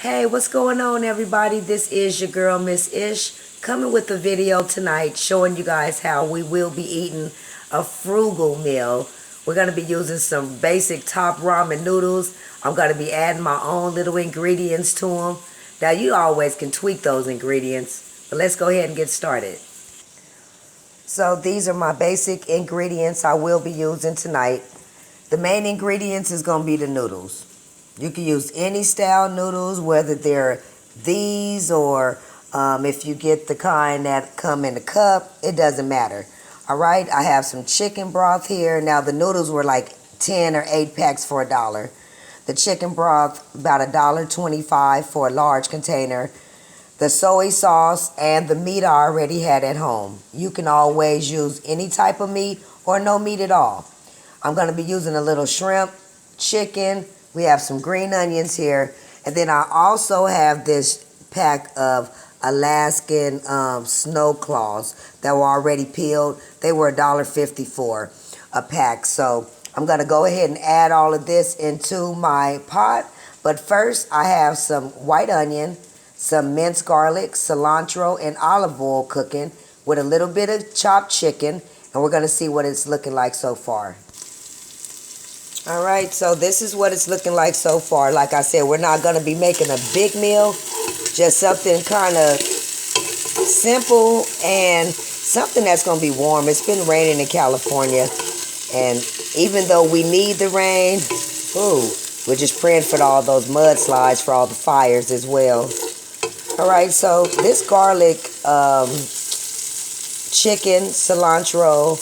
Hey, what's going on, everybody? This is your girl, Miss Ish, coming with a video tonight showing you guys how we will be eating a frugal meal. We're going to be using some basic top ramen noodles. I'm going to be adding my own little ingredients to them. Now, you always can tweak those ingredients, but let's go ahead and get started. So these are my basic ingredients I will be using tonight. The main ingredients is going to be the noodles. You can use any style noodles, whether they're these or if you get the kind that come in a cup, it doesn't matter. All right, I have some chicken broth here. Now the noodles were like 10 or 8 packs for $1. The chicken broth about $1.25 for a large container. The soy sauce and the meat I already had at home. You can always use any type of meat or no meat at all. I'm going to be using a little shrimp, chicken. We have some green onions here. And then I also have this pack of Alaskan snow claws that were already peeled. They were $1.54 a pack. So I'm going to go ahead and add all of this into my pot. But first, I have some white onion, some minced garlic, cilantro, and olive oil cooking with a little bit of chopped chicken. And we're going to see what it's looking like so far. All right, so this is what it's looking like so far. Like I said, we're not going to be making a big meal, just something kind of simple and something that's going to be warm. It's been raining in California, and even though we need the rain, we're just praying for all those mudslides, for all the fires as well. All right, so this garlic, chicken, cilantro,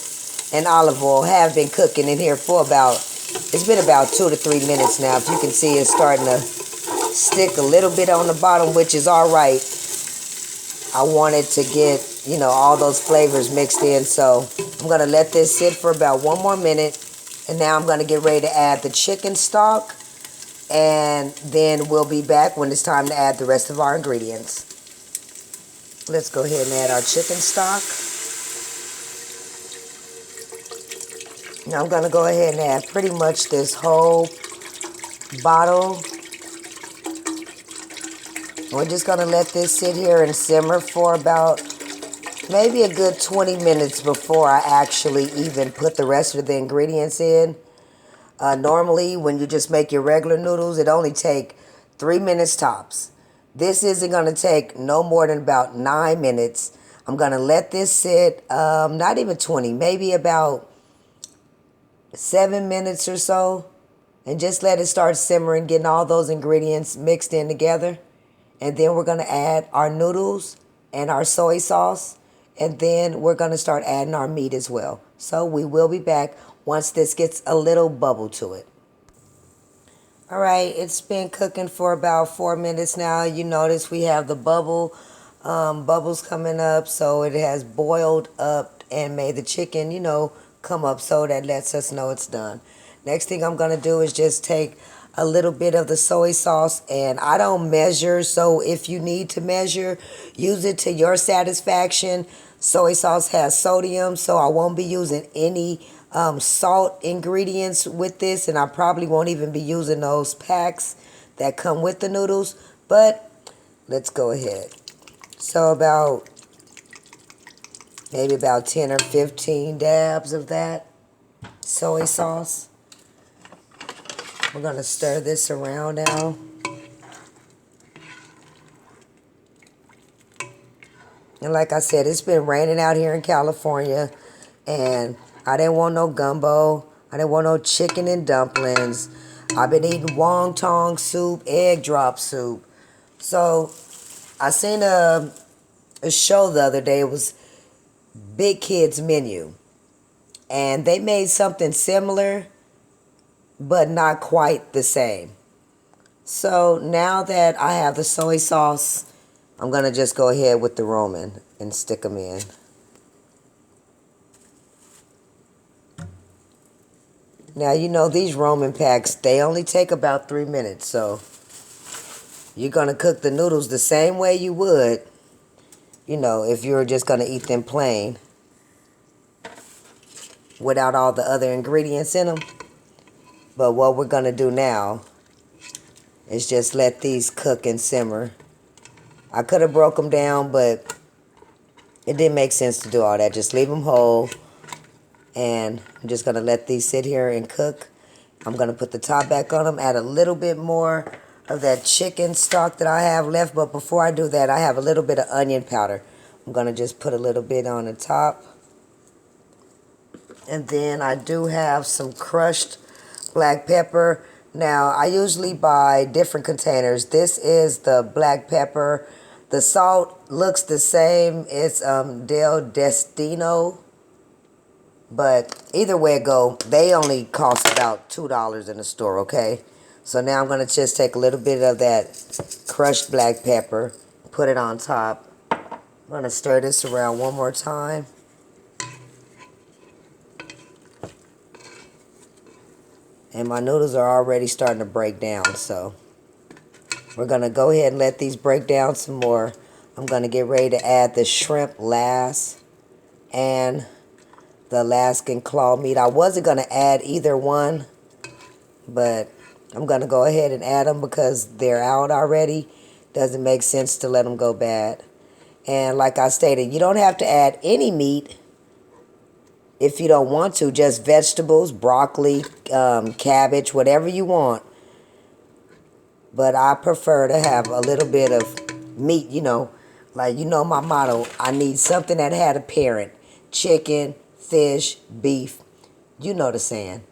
and olive oil have been cooking in here for it's been about 2 to 3 minutes now. If you can see, it's starting to stick a little bit on the bottom, which is all right. I wanted to get, all those flavors mixed in. So I'm going to let this sit for about 1 more minute. And now I'm going to get ready to add the chicken stock. And then we'll be back when it's time to add the rest of our ingredients. Let's go ahead and add our chicken stock. Now I'm going to go ahead and add pretty much this whole bottle. We're just going to let this sit here and simmer for about maybe a good 20 minutes before I actually even put the rest of the ingredients in. Normally, when you just make your regular noodles, it only takes 3 minutes tops. This isn't going to take no more than about 9 minutes. I'm going to let this sit, not even 20, maybe about 7 minutes or so, and just let it start simmering, getting all those ingredients mixed in together. And then we're going to add our noodles and our soy sauce, and then we're going to start adding our meat as well. So we will be back once this gets a little bubble to it. All right, it's been cooking for about 4 minutes now. You notice we have the bubbles coming up, so it has boiled up and made the chicken, come up, so that lets us know it's done. Next thing I'm going to do is just take a little bit of the soy sauce, and I don't measure, so if you need to measure, use it to your satisfaction. Soy sauce has sodium, so I won't be using any salt ingredients with this, and I probably won't even be using those packs that come with the noodles, but let's go ahead. So maybe about 10 or 15 dabs of that soy sauce. We're going to stir this around now. And like I said, it's been raining out here in California, and I didn't want no gumbo. I didn't want no chicken and dumplings. I've been eating wonton soup, egg drop soup. So I seen a show the other day. It was Big Kids Menu, and they made something similar but not quite the same. So now that I have the soy sauce, I'm going to just go ahead with the Roman and stick them in. Now, these Roman packs, they only take about 3 minutes, so you're going to cook the noodles the same way you would, if you were just going to eat them plain without all the other ingredients in them. But what we're going to do now is just let these cook and simmer. I could have broke them down, but it didn't make sense to do all that. Just leave them whole. And I'm just going to let these sit here and cook. I'm going to put the top back on them, add a little bit more of that chicken stock that I have left. But before I do that, I have a little bit of onion powder. I'm going to just put a little bit on the top. And then I do have some crushed black pepper. Now, I usually buy different containers. This is the black pepper. The salt looks the same. It's Del Destino. But either way it go, they only cost about $2 in the store, okay? So now I'm going to just take a little bit of that crushed black pepper, put it on top. I'm going to stir this around one more time. And my noodles are already starting to break down, so we're going to go ahead and let these break down some more. I'm going to get ready to add the shrimp last and the Alaskan claw meat. I wasn't going to add either one, but I'm going to go ahead and add them because they're out already. Doesn't make sense to let them go bad. And like I stated, you don't have to add any meat if you don't want to. Just vegetables, broccoli, cabbage, whatever you want. But I prefer to have a little bit of meat, you know. Like, you know my motto, I need something that had a parent. Chicken, fish, beef. You know the saying.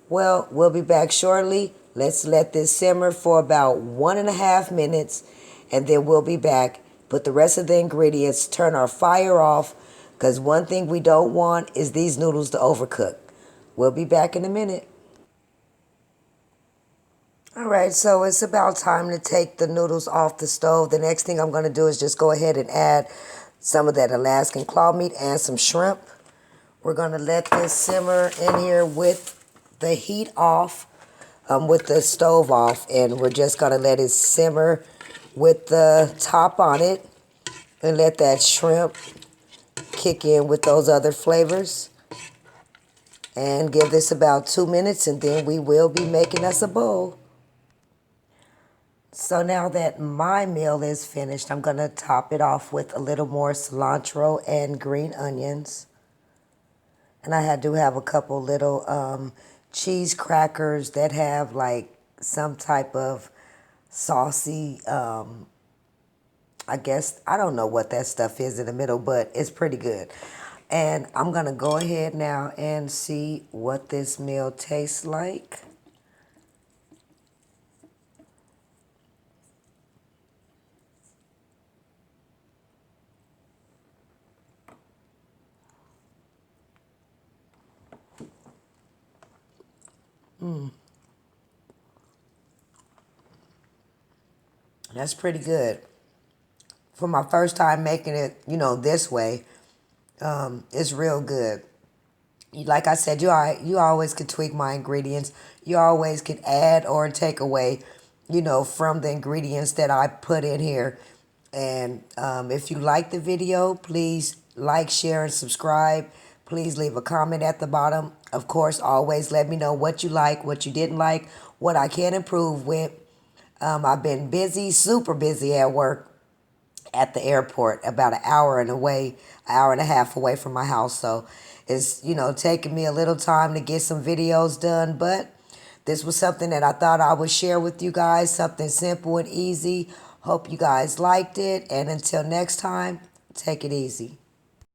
Well, we'll be back shortly. Let's let this simmer for about 1.5 minutes. And then we'll be back. Put the rest of the ingredients. Turn our fire off. Because one thing we don't want is these noodles to overcook. We'll be back in a minute. Alright, so it's about time to take the noodles off the stove. The next thing I'm going to do is just go ahead and add some of that Alaskan claw meat and some shrimp. We're going to let this simmer in here with the heat off, with the stove off. And we're just going to let it simmer with the top on it. And let that shrimp kick in with those other flavors. And give this about 2 minutes and then we will be making us a bowl. So now that my meal is finished, I'm going to top it off with a little more cilantro and green onions. And I do have a couple little cheese crackers that have like some type of saucy, I guess, I don't know what that stuff is in the middle, but it's pretty good. And I'm going to go ahead now and see what this meal tastes like. That's pretty good. For my first time making it, you know, this way, it's real good. Like I said, you always could tweak my ingredients. You always could add or take away, you know, from the ingredients that I put in here. And if you like the video, please like, share, and subscribe. Please leave a comment at the bottom. Of course, always let me know what you like, what you didn't like, what I can improve with. I've been busy, super busy at work at the airport, about an hour and a half away from my house. So it's, you know, taking me a little time to get some videos done. But this was something that I thought I would share with you guys, something simple and easy. Hope you guys liked it. And until next time, take it easy.